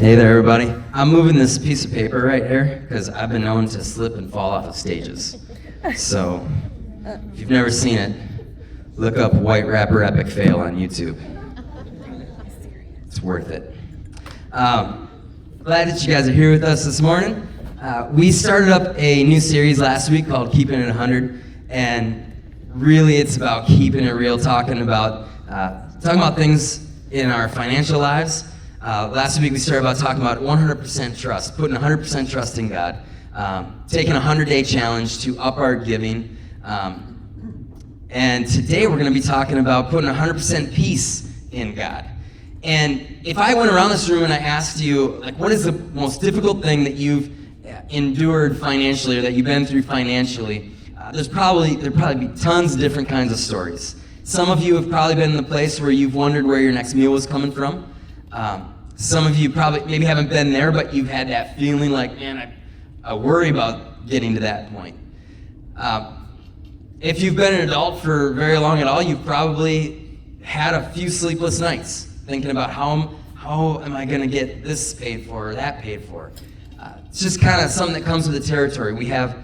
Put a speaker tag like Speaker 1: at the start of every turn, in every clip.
Speaker 1: Hey there, everybody. I'm moving this piece of paper right here because I've been known to slip and fall off of stages. So, if you've never seen it, look up White Rapper Epic Fail on YouTube. It's worth it. Glad that you guys are here with us this morning. We started up a new series last week called Keeping It 100, and really it's about keeping it real, talking about things in our financial lives. Last week we started about talking about 100% trust, putting 100% trust in God, taking a 100-day challenge to up our giving, and today we're going to be talking about putting 100% peace in God. And if I went around this room and I asked you, like, what is the most difficult thing that you've endured financially or that you've been through financially, there'd probably be tons of different kinds of stories. Some of you have probably been in the place where you've wondered where your next meal was coming from. Some of you probably maybe haven't been there, but you've had that feeling like, man, I worry about getting to that point. If you've been an adult for very long at all, you've probably had a few sleepless nights thinking about how am I going to get this paid for or that paid for. It's just kind of something that comes with the territory. We have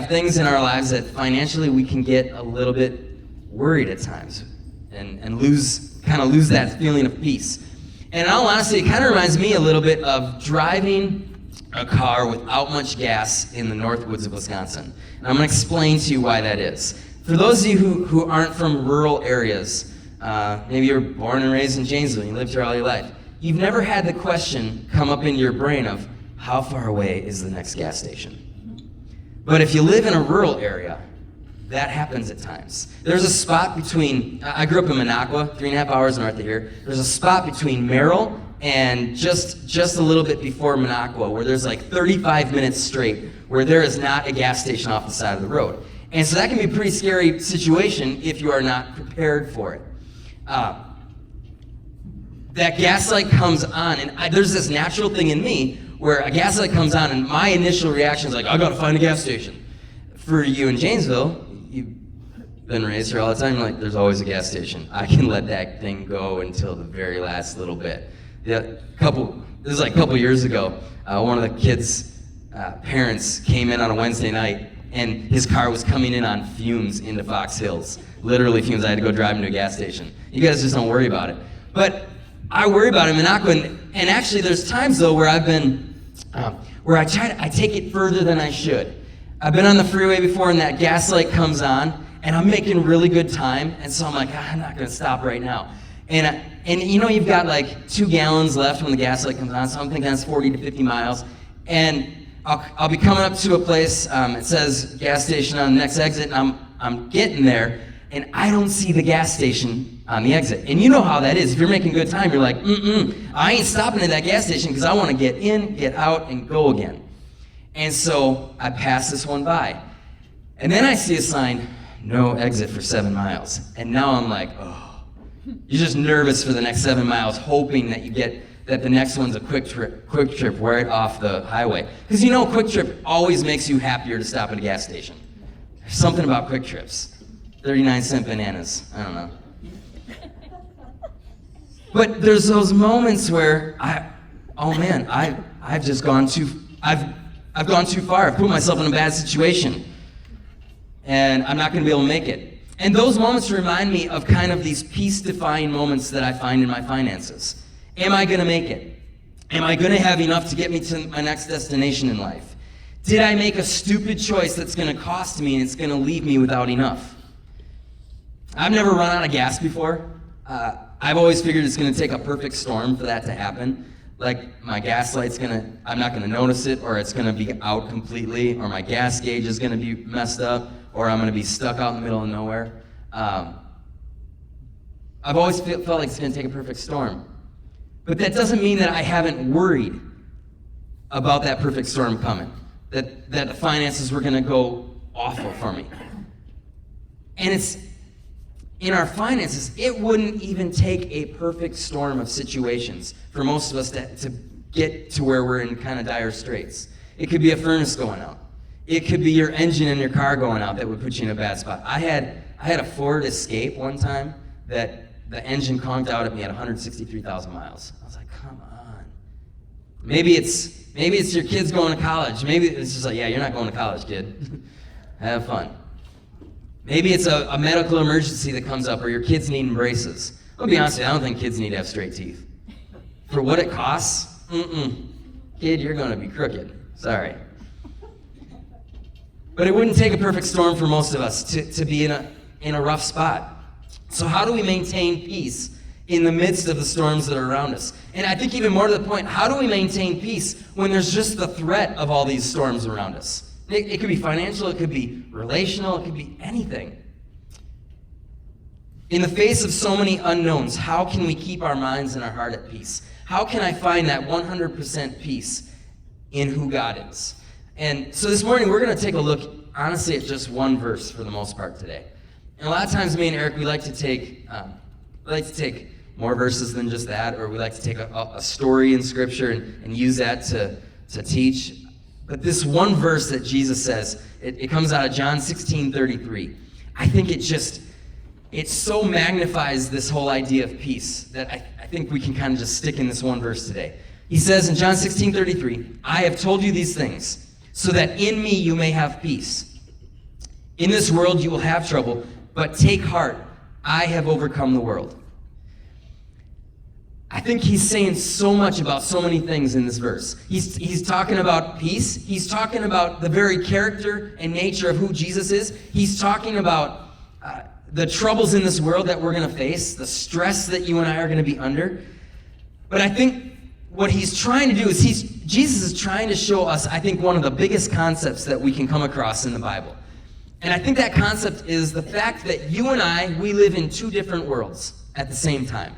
Speaker 1: things in our lives that financially we can get a little bit worried at times and lose that feeling of peace. And in all honesty, it kind of reminds me a little bit of driving a car without much gas in the north woods of Wisconsin. And I'm going to explain to you why that is. For those of you who aren't from rural areas, maybe you're born and raised in Janesville, you lived here all your life, you've never had the question come up in your brain of, how far away is the next gas station? But if you live in a rural area, that happens at times. There's a spot between, I grew up in Minocqua, 3.5 hours north of here. There's a spot between Merrill and just a little bit before Minocqua where there's like 35 minutes straight where there is not a gas station off the side of the road. And so that can be a pretty scary situation if you are not prepared for it. That gas light comes on, and there's this natural thing in me where a gas light comes on and my initial reaction is like, I gotta find a gas station. For you in Janesville, you've been raised here all the time, like, there's always a gas station. I can let that thing go until the very last little bit. This was like a couple years ago, one of the kids' parents came in on a Wednesday night, and his car was coming in on fumes into Fox Hills. Literally fumes. I had to go drive him to a gas station. You guys just don't worry about it. But I worry about it in Minocqua, and actually there's times, though, where I've been, where I take it further than I should. I've been on the freeway before and that gas light comes on and I'm making really good time, and so I'm like, I'm not gonna stop right now. And you know, you've got like 2 gallons left when the gas light comes on, so I'm thinking that's 40 to 50 miles. And I'll be coming up to a place, it says gas station on the next exit, and I'm getting there and I don't see the gas station on the exit. And you know how that is. If you're making good time, you're like, I ain't stopping at that gas station because I wanna get in, get out, and go again. And so I pass this one by. And then I see a sign, no exit for 7 miles. And now I'm like, oh. You're just nervous for the next 7 miles, hoping that the next one's a quick trip right off the highway. Because you know Quick Trip always makes you happier to stop at a gas station. There's something about Quick Trips. 39-cent bananas, I don't know. But there's those moments where I've gone too far. I've put myself in a bad situation, and I'm not going to be able to make it. And those moments remind me of kind of these peace-defying moments that I find in my finances. Am I going to make it? Am I going to have enough to get me to my next destination in life? Did I make a stupid choice that's going to cost me and it's going to leave me without enough? I've never run out of gas before. I've always figured it's going to take a perfect storm for that to happen. Like, my gas light's I'm not gonna notice it, or it's gonna be out completely, or my gas gauge is gonna be messed up, or I'm gonna be stuck out in the middle of nowhere. I've always felt like it's gonna take a perfect storm. But that doesn't mean that I haven't worried about that perfect storm coming, that the finances were gonna go awful for me. And it's, in our finances, it wouldn't even take a perfect storm of situations for most of us to get to where we're in kind of dire straits. It could be a furnace going out. It could be your engine in your car going out that would put you in a bad spot. I had a Ford Escape one time that the engine conked out at me at 163,000 miles. I was like, come on. Maybe it's your kids going to college. Maybe it's just like, yeah, you're not going to college, kid. Have fun. Maybe it's a medical emergency that comes up, or your kids needing braces. I'll be honest with you, I don't think kids need to have straight teeth. For what it costs, kid, you're going to be crooked. Sorry. But it wouldn't take a perfect storm for most of us to be in a rough spot. So how do we maintain peace in the midst of the storms that are around us? And I think even more to the point, how do we maintain peace when there's just the threat of all these storms around us? It could be financial, it could be relational, it could be anything. In the face of so many unknowns, how can we keep our minds and our heart at peace? How can I find that 100% peace in who God is? And so this morning we're going to take a look, honestly, at just one verse for the most part today. And a lot of times me and Eric, we like to take more verses than just that, or we like to take a story in Scripture and use that to teach. But this one verse that Jesus says, it comes out of John 16:33. I think it so magnifies this whole idea of peace that I think we can kind of just stick in this one verse today. He says in John 16:33, I have told you these things, so that in me you may have peace. In this world you will have trouble, but take heart, I have overcome the world. I think he's saying so much about so many things in this verse. He's talking about peace. He's talking about the very character and nature of who Jesus is. He's talking about the troubles in this world that we're going to face, the stress that you and I are going to be under. But I think what he's trying to do is Jesus is trying to show us, I think, one of the biggest concepts that we can come across in the Bible. And I think that concept is the fact that you and I, we live in two different worlds at the same time.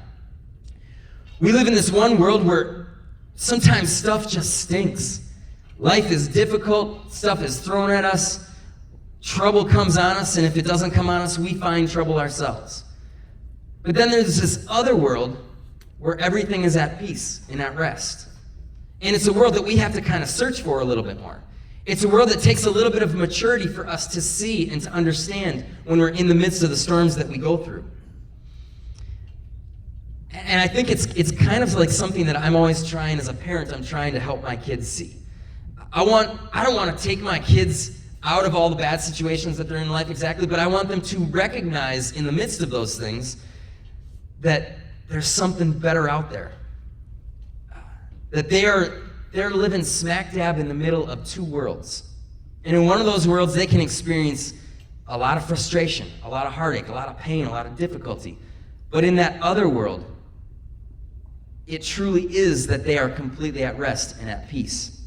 Speaker 1: We live in this one world where sometimes stuff just stinks. Life is difficult, stuff is thrown at us, trouble comes on us, and if it doesn't come on us, we find trouble ourselves. But then there's this other world where everything is at peace and at rest. And it's a world that we have to kind of search for a little bit more. It's a world that takes a little bit of maturity for us to see and to understand when we're in the midst of the storms that we go through. And I think it's kind of like something that I'm always trying, as a parent, I'm trying to help my kids see. I don't want to take my kids out of all the bad situations that they're in life exactly, but I want them to recognize in the midst of those things that there's something better out there. That they're living smack dab in the middle of two worlds. And in one of those worlds, they can experience a lot of frustration, a lot of heartache, a lot of pain, a lot of difficulty. But in that other world, it truly is that they are completely at rest and at peace.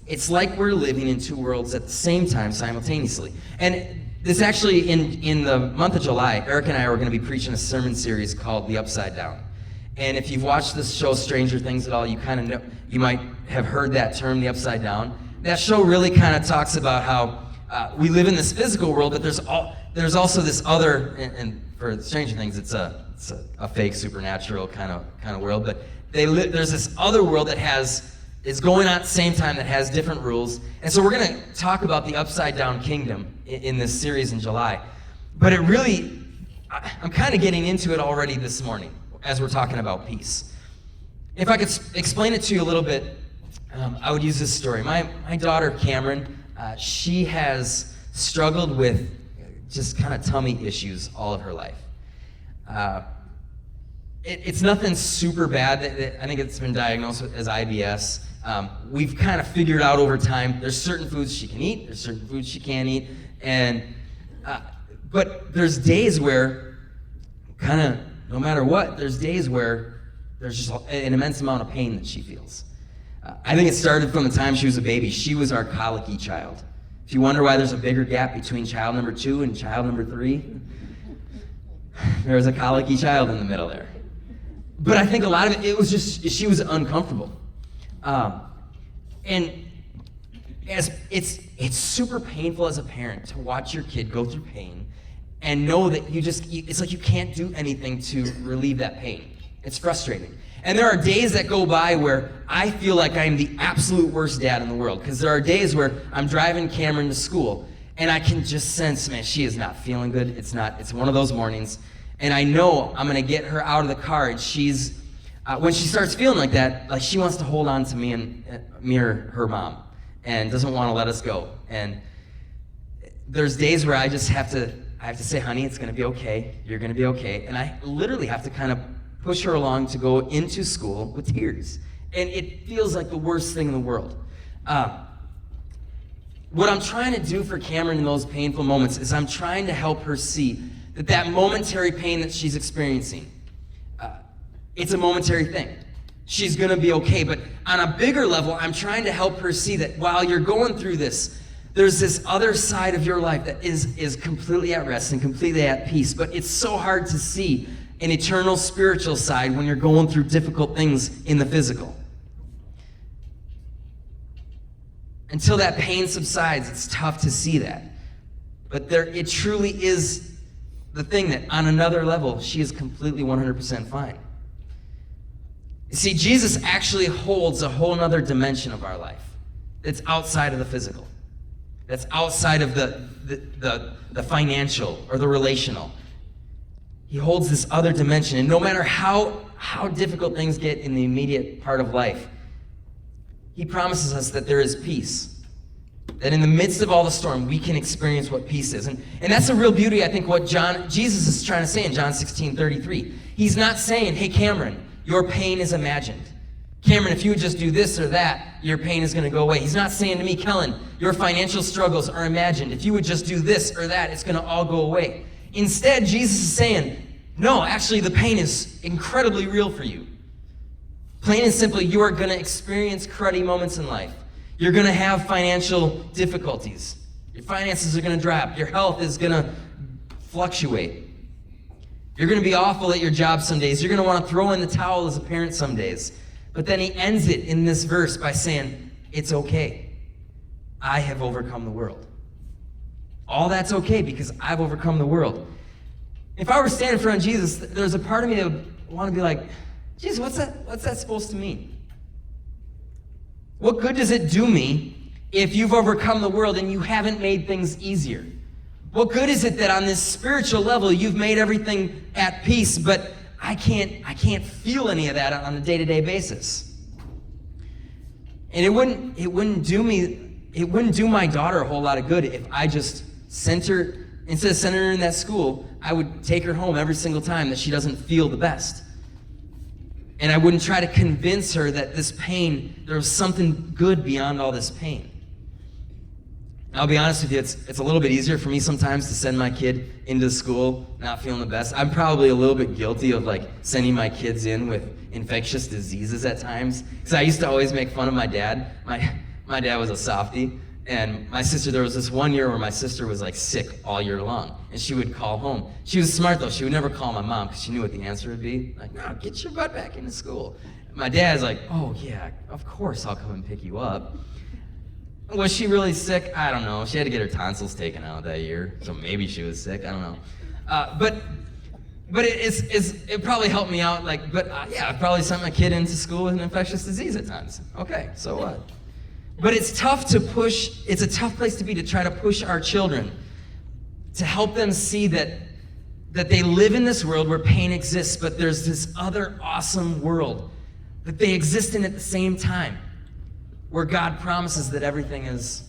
Speaker 1: It's like we're living in two worlds at the same time, simultaneously. And this actually, in the month of July, Eric and I are going to be preaching a sermon series called The Upside Down. And if you've watched this show, Stranger Things at all, you kind of know, you might have heard that term, the Upside Down. That show really kind of talks about how we live in this physical world, but there's also this other, and for Stranger Things, it's a fake supernatural kind of world, but there's this other world that is going on at the same time that has different rules. And so we're going to talk about the Upside Down Kingdom in this series in July. But it really, I'm kind of getting into it already this morning as we're talking about peace. If I could explain it to you a little bit, I would use this story. My daughter, Cameron, she has struggled with just kind of tummy issues all of her life. It's nothing super bad. I think it's been diagnosed as IBS. We've kind of figured out over time, there's certain foods she can eat, there's certain foods she can't eat, and but there's days where kind of, no matter what, there's days where there's just an immense amount of pain that she feels. I think it started from the time she was a baby. She was our colicky child. If you wonder why there's a bigger gap between child number 2 and child number 3, there was a colicky child in the middle there. But I think a lot of it was just, she was uncomfortable. And it's super painful as a parent to watch your kid go through pain and know that it's like you can't do anything to relieve that pain. It's frustrating. And there are days that go by where I feel like I'm the absolute worst dad in the world, because there are days where I'm driving Cameron to school and I can just sense, man, she is not feeling good. It's one of those mornings. And I know I'm going to get her out of the car and she's when she starts feeling like that, like she wants to hold on to me and me or her mom, and doesn't want to let us go. And there's days where I have to say, honey, it's going to be okay. You're going to be okay. And I literally have to kind of push her along to go into school with tears. And it feels like the worst thing in the world. What I'm trying to do for Cameron in those painful moments is I'm trying to help her see that momentary pain that she's experiencing, it's a momentary thing. She's going to be okay. But on a bigger level, I'm trying to help her see that while you're going through this, there's this other side of your life that is completely at rest and completely at peace. But it's so hard to see an eternal spiritual side when you're going through difficult things in the physical. Until that pain subsides, it's tough to see that. But it truly is the thing that on another level, she is completely 100% fine. You see, Jesus actually holds a whole other dimension of our life that's outside of the physical. That's outside of the financial or the relational. He holds this other dimension. And no matter how difficult things get in the immediate part of life, he promises us that there is peace. That in the midst of all the storm, we can experience what peace is. And that's the real beauty, I think, what Jesus is trying to say in John 16:33. He's not saying, hey, Cameron, your pain is imagined. Cameron, if you would just do this or that, your pain is going to go away. He's not saying to me, Kellen, your financial struggles are imagined. If you would just do this or that, it's going to all go away. Instead, Jesus is saying, no, actually, the pain is incredibly real for you. Plain and simply, you are going to experience cruddy moments in life. You're going to have financial difficulties. Your finances are going to drop. Your health is going to fluctuate. You're going to be awful at your job some days. You're going to want to throw in the towel as a parent some days. But then he ends it in this verse by saying, it's okay. I have overcome the world. All that's okay because I've overcome the world. If I were standing in front of Jesus, there's a part of me that would want to be like, Jesus, what's that supposed to mean? What good does it do me if you've overcome the world and you haven't made things easier? What good is it that on this spiritual level you've made everything at peace, but I can't feel any of that on a day-to-day basis? And it wouldn't do my daughter a whole lot of good if I just instead of sending her in that school, I would take her home every single time that she doesn't feel the best. And I wouldn't try to convince her that this pain, there was something good beyond all this pain. I'll be honest with you, it's a little bit easier for me sometimes to send my kid into school not feeling the best. I'm probably a little bit guilty of sending my kids in with infectious diseases at times. Because I used to always make fun of my dad. My dad was a softie. And my sister, there was this one year where my sister was sick all year long. And she would call home. She was smart though. She would never call my mom because she knew what the answer would be. No, get your butt back into school. My dad's like, oh yeah, of course I'll come and pick you up. Was she really sick? I don't know. She had to get her tonsils taken out that year, so maybe she was sick. I don't know. But it probably helped me out. I probably sent my kid into school with an infectious disease at times. Okay, so what? But it's tough to push. It's a tough place to be, to try to push our children, to help them see that they live in this world where pain exists, but there's this other awesome world that they exist in at the same time, where God promises that everything is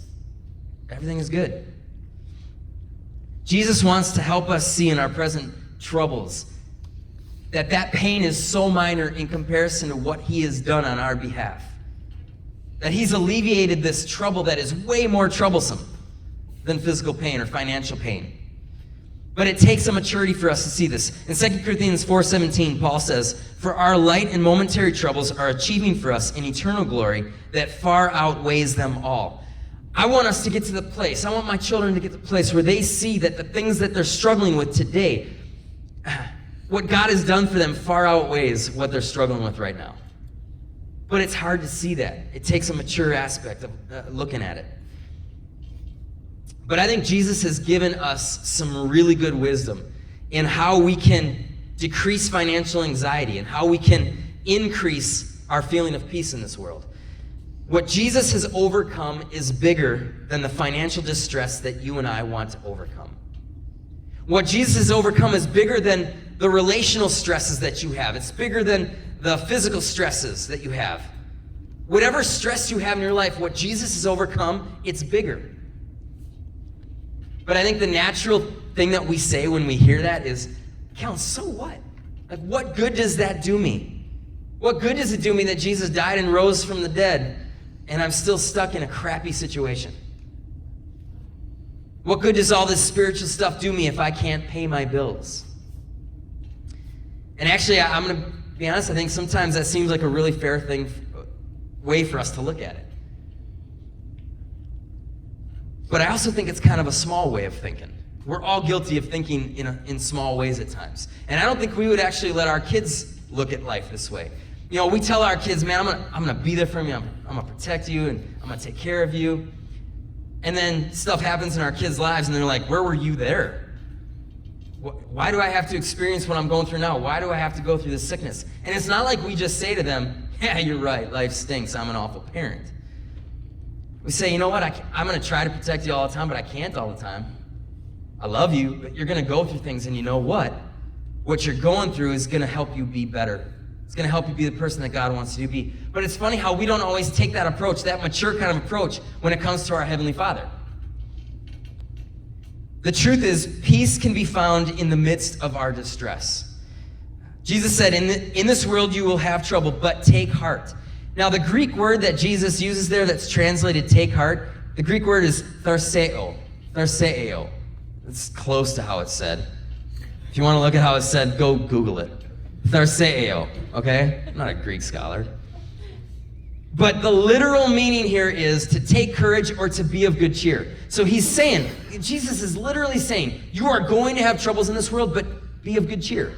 Speaker 1: good. Jesus wants to help us see in our present troubles that pain is so minor in comparison to what he has done on our behalf. That he's alleviated this trouble that is way more troublesome than physical pain or financial pain. But it takes a maturity for us to see this. In 2 Corinthians 4:17, Paul says, "For our light and momentary troubles are achieving for us an eternal glory that far outweighs them all." I want us to get to the place, I want my children to get to the place where they see that the things that they're struggling with today, what God has done for them far outweighs what they're struggling with right now. But it's hard to see that. It takes a mature aspect of looking at it. But I think Jesus has given us some really good wisdom in how we can decrease financial anxiety and how we can increase our feeling of peace in this world. What Jesus has overcome is bigger than the financial distress that you and I want to overcome. What Jesus has overcome is bigger than the relational stresses that you have. It's bigger than the physical stresses that you have. Whatever stress you have in your life, what Jesus has overcome, it's bigger. But I think the natural thing that we say when we hear that is, Kellen, so what? Like, what good does that do me? What good does it do me that Jesus died and rose from the dead, and I'm still stuck in a crappy situation? What good does all this spiritual stuff do me if I can't pay my bills? And actually, I'm going to be honest, I think sometimes that seems like a really fair way for us to look at it. But I also think it's kind of a small way of thinking. We're all guilty of thinking in small ways at times. And I don't think we would actually let our kids look at life this way. You know, we tell our kids, man, I'm gonna be there for you, I'm gonna protect you, and I'm gonna take care of you. And then stuff happens in our kids' lives, and they're like, where were you there? Why do I have to experience what I'm going through now? Why do I have to go through this sickness? And it's not like we just say to them, yeah, you're right, life stinks, I'm an awful parent. We say, you know what, I'm going to try to protect you all the time, but I can't all the time. I love you, but you're going to go through things, and you know what? What you're going through is going to help you be better. It's going to help you be the person that God wants you to be. But it's funny how we don't always take that approach, that mature kind of approach, when it comes to our Heavenly Father. The truth is, peace can be found in the midst of our distress. Jesus said, in this world you will have trouble, but take heart. Now, the Greek word that Jesus uses there that's translated take heart, the Greek word is tharseo. Tharseo. It's close to how it's said. If you want to look at how it's said, go Google it. Tharseo, okay? I'm not a Greek scholar. But the literal meaning here is to take courage or to be of good cheer. So he's saying, Jesus is literally saying, you are going to have troubles in this world, but be of good cheer.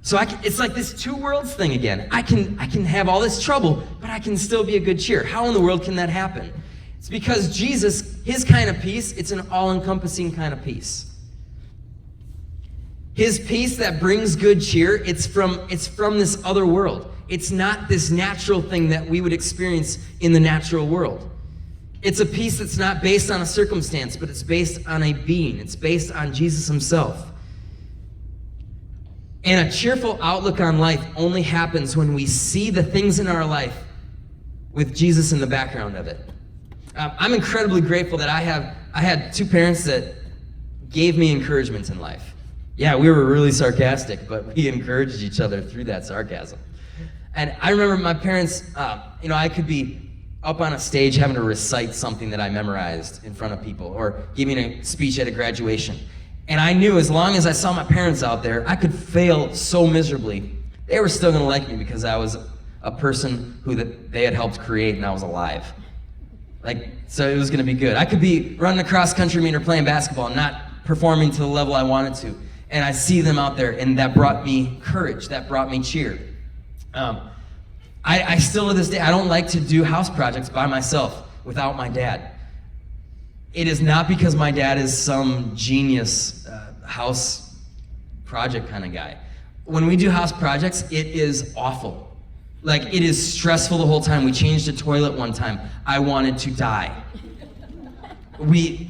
Speaker 1: So it's like this two worlds thing again. I can have all this trouble, but I can still be a good cheer. How in the world can that happen? It's because Jesus, his kind of peace, it's an all-encompassing kind of peace. His peace that brings good cheer, it's from this other world. It's not this natural thing that we would experience in the natural world. It's a peace that's not based on a circumstance, but it's based on a being. It's based on Jesus himself. And a cheerful outlook on life only happens when we see the things in our life with Jesus in the background of it. I'm incredibly grateful that I had two parents that gave me encouragement in life. Yeah, we were really sarcastic, but we encouraged each other through that sarcasm. And I remember my parents, I could be up on a stage having to recite something that I memorized in front of people or giving a speech at a graduation. And I knew as long as I saw my parents out there, I could fail so miserably. They were still going to like me because I was a person who they had helped create and I was alive. So it was going to be good. I could be running a cross-country meet or playing basketball and not performing to the level I wanted to. And I see them out there, and that brought me courage. That brought me cheer. I still to this day, I don't like to do house projects by myself without my dad. It is not because my dad is some genius house project kind of guy. When we do house projects, it is awful. It is stressful the whole time. We changed a toilet one time. I wanted to die. We'll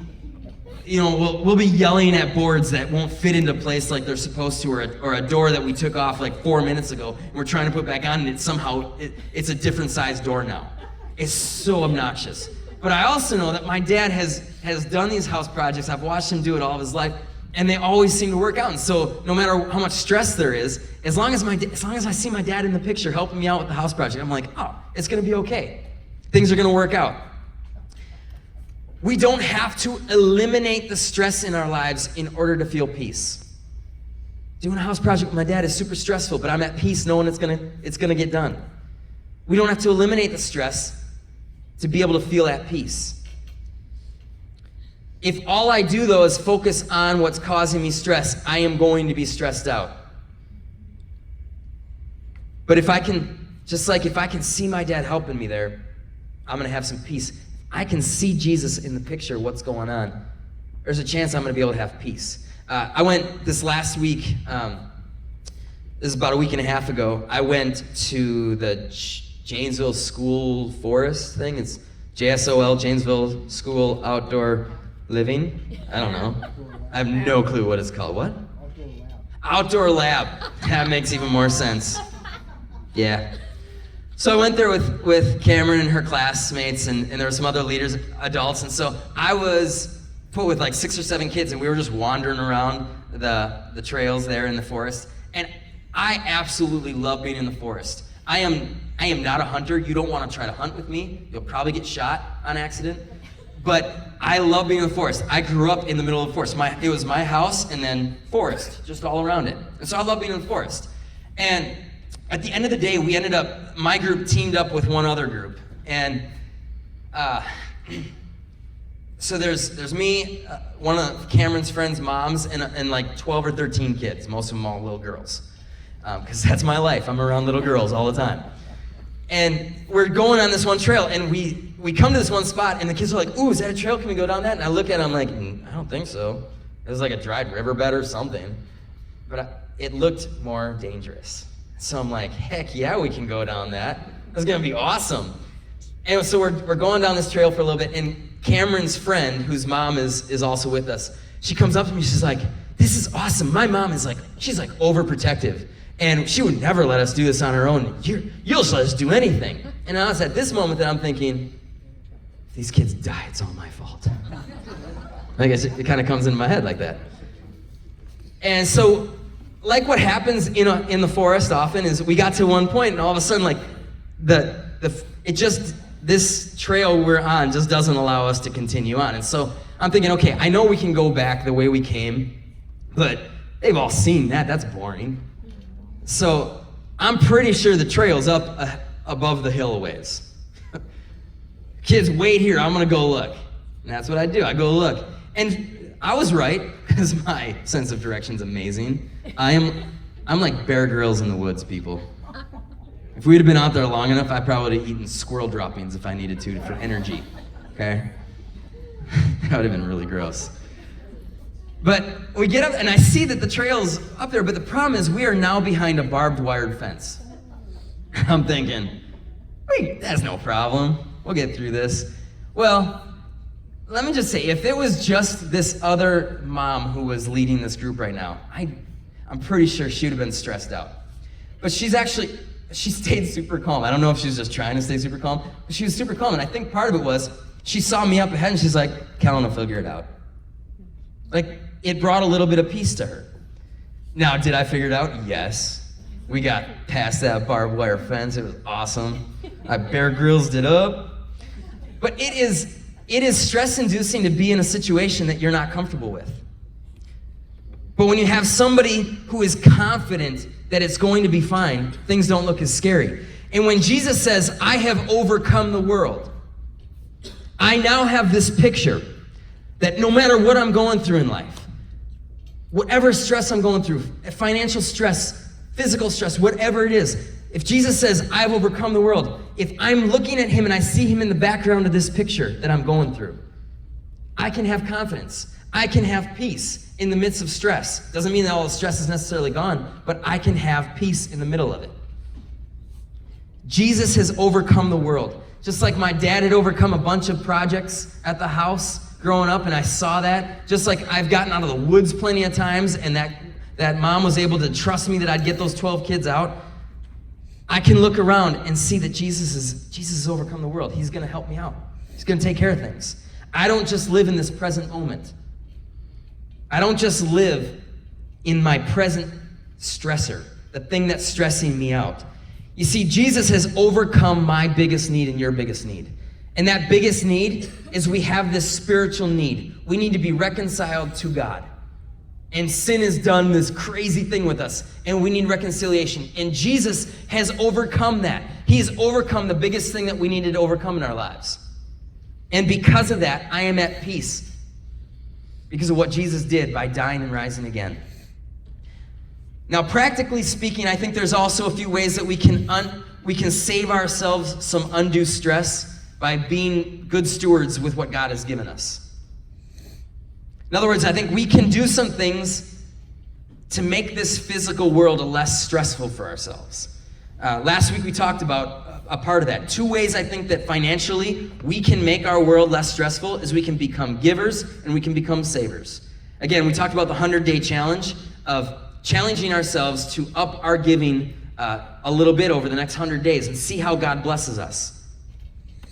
Speaker 1: be yelling at boards that won't fit into place like they're supposed to, or a door that we took off 4 minutes ago, and we're trying to put back on, and it's a different size door now. It's so obnoxious. But I also know that my dad has done these house projects. I've watched him do it all of his life, and they always seem to work out. And so no matter how much stress there is, as long as I see my dad in the picture helping me out with the house project, I'm like, oh, it's going to be okay. Things are going to work out. We don't have to eliminate the stress in our lives in order to feel peace. Doing a house project with my dad is super stressful, but I'm at peace knowing it's gonna get done. We don't have to eliminate the stress to be able to feel at peace. If all I do, though, is focus on what's causing me stress, I am going to be stressed out. But if I can see my dad helping me there, I'm going to have some peace. I can see Jesus in the picture, what's going on. There's a chance I'm going to be able to have peace. I went this last week, this is about a week and a half ago, I went to the Janesville School Forest thing. It's JSOL, Janesville School Outdoor Living. I don't know. I have no clue what it's called. What? Outdoor Lab. That makes even more sense. Yeah. So I went there with Cameron and her classmates, and there were some other leaders, adults, and so I was put with like 6 or 7 kids, and we were just wandering around the trails there in the forest. And I absolutely love being in the forest. I am not a hunter. You don't want to try to hunt with me. You'll probably get shot on accident. But I love being in the forest. I grew up in the middle of the forest. It was my house and then forest, just all around it. And so I love being in the forest. And at the end of the day, my group teamed up with one other group. And so there's me, one of Cameron's friends' moms, and like 12 or 13 kids, most of them all little girls. Because that's my life. I'm around little girls all the time. And we're going on this one trail, and we come to this one spot, and the kids are like, ooh, is that a trail? Can we go down that? And I look at it, I'm like, I don't think so. It was like a dried riverbed or something. But it looked more dangerous. So I'm like, heck yeah, we can go down that. That's gonna be awesome. And so we're going down this trail for a little bit, and Cameron's friend, whose mom is also with us, she comes up to me, she's like, this is awesome. My mom is like, she's like overprotective. And she would never let us do this on her own. You'll just let us do anything. And I was at this moment that I'm thinking, if these kids die, it's all my fault. I guess it kind of comes into my head like that. And so, like what happens in the forest often is we got to one point and all of a sudden, like this trail we're on just doesn't allow us to continue on. And so I'm thinking, okay, I know we can go back the way we came, but they've all seen that. That's boring. So I'm pretty sure the trail's up above the hill a ways. Kids, wait here, I'm gonna go look. And that's what I do, I go look. And I was right, because my sense of direction's amazing. I'm like Bear Grylls in the woods, people. If we'd have been out there long enough, I probably would have eaten squirrel droppings if I needed to for energy, okay? That would have been really gross. But we get up, and I see that the trail's up there, but the problem is we are now behind a barbed wired fence. I'm thinking, wait, that's no problem. We'll get through this. Well, let me just say, if it was just this other mom who was leading this group right now, I'm pretty sure she would have been stressed out. But she stayed super calm. I don't know if she was just trying to stay super calm, but she was super calm, and I think part of it was she saw me up ahead, and she's like, Kellen will figure it out. Like, it brought a little bit of peace to her. Now, did I figure it out? Yes. We got past that barbed wire fence. It was awesome. I Bear Grylls it up. But it is stress-inducing to be in a situation that you're not comfortable with. But when you have somebody who is confident that it's going to be fine, things don't look as scary. And when Jesus says, I have overcome the world, I now have this picture that no matter what I'm going through in life, whatever stress I'm going through, financial stress, physical stress, whatever it is, if Jesus says, I've overcome the world, if I'm looking at him and I see him in the background of this picture that I'm going through, I can have confidence. I can have peace in the midst of stress. Doesn't mean that all the stress is necessarily gone, but I can have peace in the middle of it. Jesus has overcome the world. Just like my dad had overcome a bunch of projects at the house growing up, and I saw that. Just like I've gotten out of the woods plenty of times, and that mom was able to trust me that I'd get those 12 kids out. I can look around and see that Jesus has overcome the world. He's gonna help me out. He's gonna take care of things. I don't just live in this present moment. I don't just live in my present stressor, the thing that's stressing me out. You see, Jesus has overcome my biggest need and your biggest need. And that biggest need is we have this spiritual need. We need to be reconciled to God. And sin has done this crazy thing with us, and we need reconciliation. And Jesus has overcome that. He has overcome the biggest thing that we needed to overcome in our lives. And because of that, I am at peace. Because of what Jesus did by dying and rising again. Now, practically speaking, I think there's also a few ways that we can save ourselves some undue stress by being good stewards with what God has given us. In other words, I think we can do some things to make this physical world less stressful for ourselves. Last week we talked about a part of that. 2 ways I think that financially we can make our world less stressful is we can become givers and we can become savers. Again, we talked about the 100-day challenge of challenging ourselves to up our giving a little bit over the next 100 days and see how God blesses us.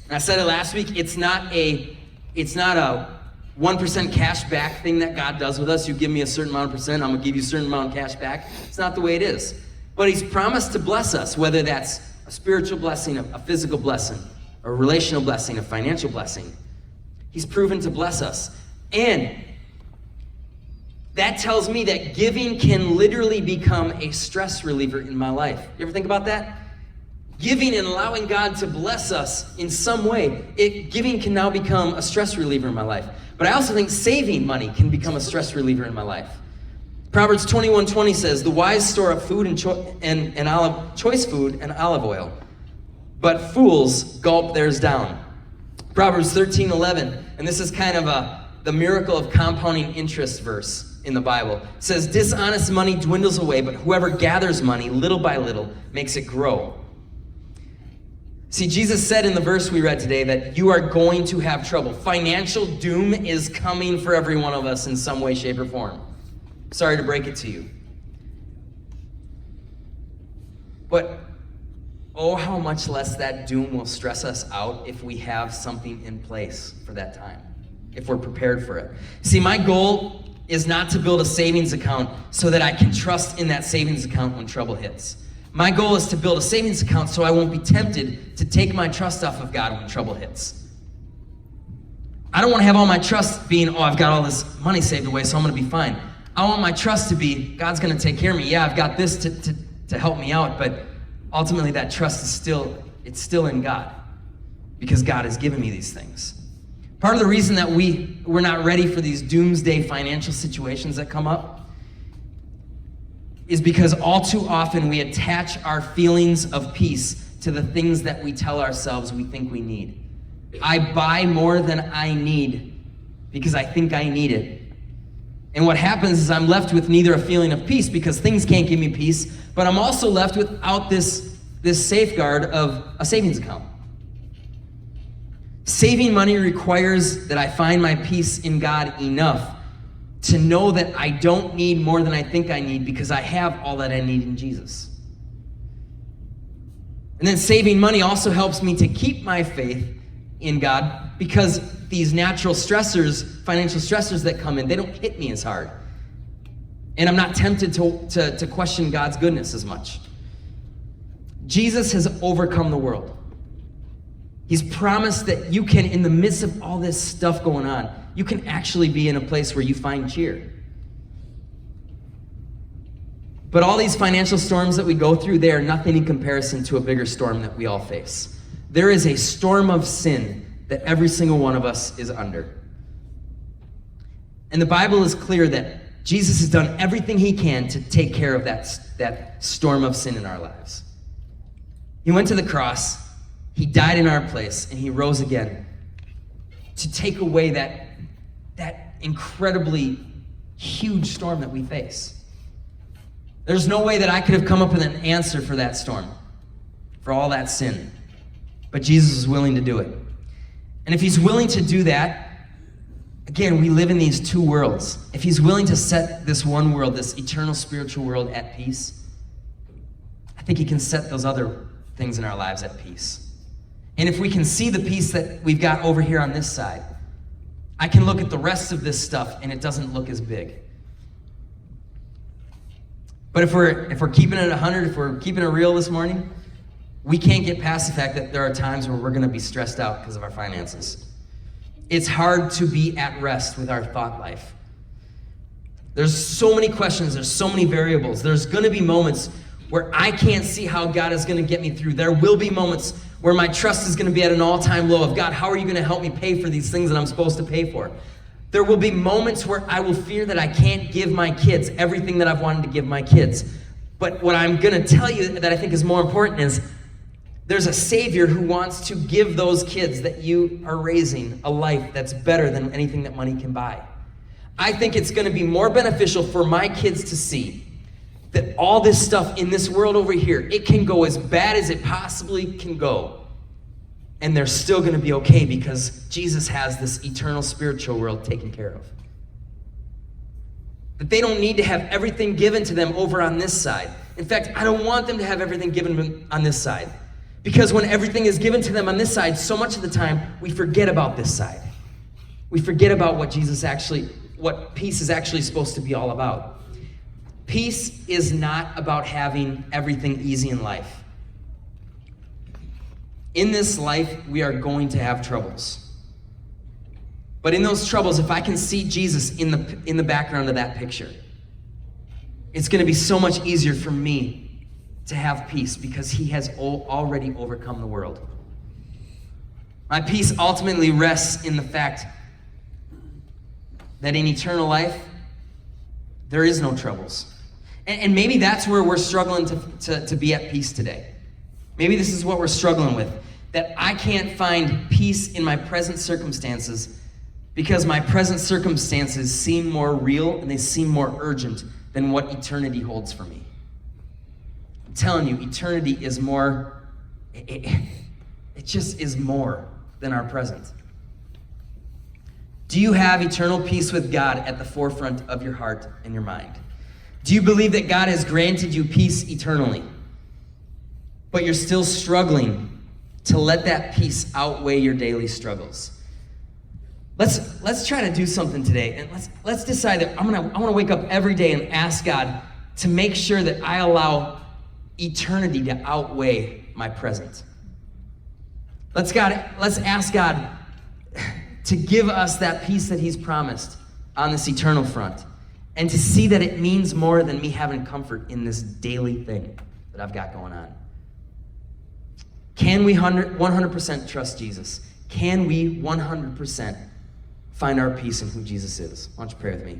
Speaker 1: And I said it last week, it's not a 1% cash back thing that God does with us. You give me a certain amount of percent, I'm gonna give you a certain amount of cash back. It's not the way it is. But he's promised to bless us, whether that's a spiritual blessing, a physical blessing, a relational blessing, a financial blessing. He's proven to bless us. And that tells me that giving can literally become a stress reliever in my life. You ever think about that? Giving and allowing God to bless us in some way, giving can now become a stress reliever in my life. But I also think saving money can become a stress reliever in my life. Proverbs 21:20 says, "The wise store up food and choice food and olive oil, but fools gulp theirs down." Proverbs 13:11, and this is kind of the miracle of compounding interest verse in the Bible. It says, "Dishonest money dwindles away, but whoever gathers money little by little makes it grow." See, Jesus said in the verse we read today that you are going to have trouble. Financial doom is coming for every one of us in some way, shape, or form. Sorry to break it to you. But oh, how much less that doom will stress us out if we have something in place for that time, if we're prepared for it. See, my goal is not to build a savings account so that I can trust in that savings account when trouble hits. My goal is to build a savings account so I won't be tempted to take my trust off of God when trouble hits. I don't want to have all my trust being, oh, I've got all this money saved away, so I'm going to be fine. I want my trust to be, God's going to take care of me. Yeah, I've got this to help me out, but ultimately that trust is still in God because God has given me these things. Part of the reason that we're not ready for these doomsday financial situations that come up is because all too often we attach our feelings of peace to the things that we tell ourselves we think we need. I buy more than I need because I think I need it. And what happens is I'm left with neither a feeling of peace because things can't give me peace, but I'm also left without this safeguard of a savings account. Saving money requires that I find my peace in God enough to know that I don't need more than I think I need because I have all that I need in Jesus. And then saving money also helps me to keep my faith in God because these natural stressors, financial stressors that come in, they don't hit me as hard. And I'm not tempted to question God's goodness as much. Jesus has overcome the world. He's promised that you can, in the midst of all this stuff going on, you can actually be in a place where you find cheer. But all these financial storms that we go through, they are nothing in comparison to a bigger storm that we all face. There is a storm of sin that every single one of us is under. And the Bible is clear that Jesus has done everything he can to take care of that storm of sin in our lives. He went to the cross, he died in our place, and he rose again to take away that incredibly huge storm that we face. There's no way that I could have come up with an answer for that storm, for all that sin. But Jesus is willing to do it. And if he's willing to do that, again, we live in these two worlds. If he's willing to set this one world, this eternal spiritual world at peace, I think he can set those other things in our lives at peace. And if we can see the peace that we've got over here on this side, I can look at the rest of this stuff and it doesn't look as big. But if we're keeping it 100, if we're keeping it real this morning, we can't get past the fact that there are times where we're going to be stressed out because of our finances. It's hard to be at rest with our thought life. There's so many questions, there's so many variables. There's going to be moments where I can't see how God is going to get me through. There will be moments where my trust is going to be at an all-time low of, God, how are you going to help me pay for these things that I'm supposed to pay for? There will be moments where I will fear that I can't give my kids everything that I've wanted to give my kids. But what I'm going to tell you that I think is more important is there's a Savior who wants to give those kids that you are raising a life that's better than anything that money can buy. I think it's going to be more beneficial for my kids to see that all this stuff in this world over here, it can go as bad as it possibly can go. And they're still going to be okay because Jesus has this eternal spiritual world taken care of. That they don't need to have everything given to them over on this side. In fact, I don't want them to have everything given to them on this side. Because when everything is given to them on this side, so much of the time, we forget about this side. We forget about what peace is actually supposed to be all about. Peace is not about having everything easy in life. In this life, we are going to have troubles. But in those troubles, if I can see Jesus in the background of that picture, it's going to be so much easier for me to have peace because he has already overcome the world. My peace ultimately rests in the fact that in eternal life, there is no troubles. And maybe that's where we're struggling to be at peace today. Maybe this is what we're struggling with, that I can't find peace in my present circumstances because my present circumstances seem more real and they seem more urgent than what eternity holds for me. I'm telling you, eternity is more, it just is more than our present. Do you have eternal peace with God at the forefront of your heart and your mind? Do you believe that God has granted you peace eternally, but you're still struggling to let that peace outweigh your daily struggles? Let's try to do something today, and let's decide that I want to wake up every day and ask God to make sure that I allow eternity to outweigh my present. Let's ask God to give us that peace that he's promised on this eternal front, and to see that it means more than me having comfort in this daily thing that I've got going on. Can we 100% trust Jesus? Can we 100% find our peace in who Jesus is? Why don't you pray with me?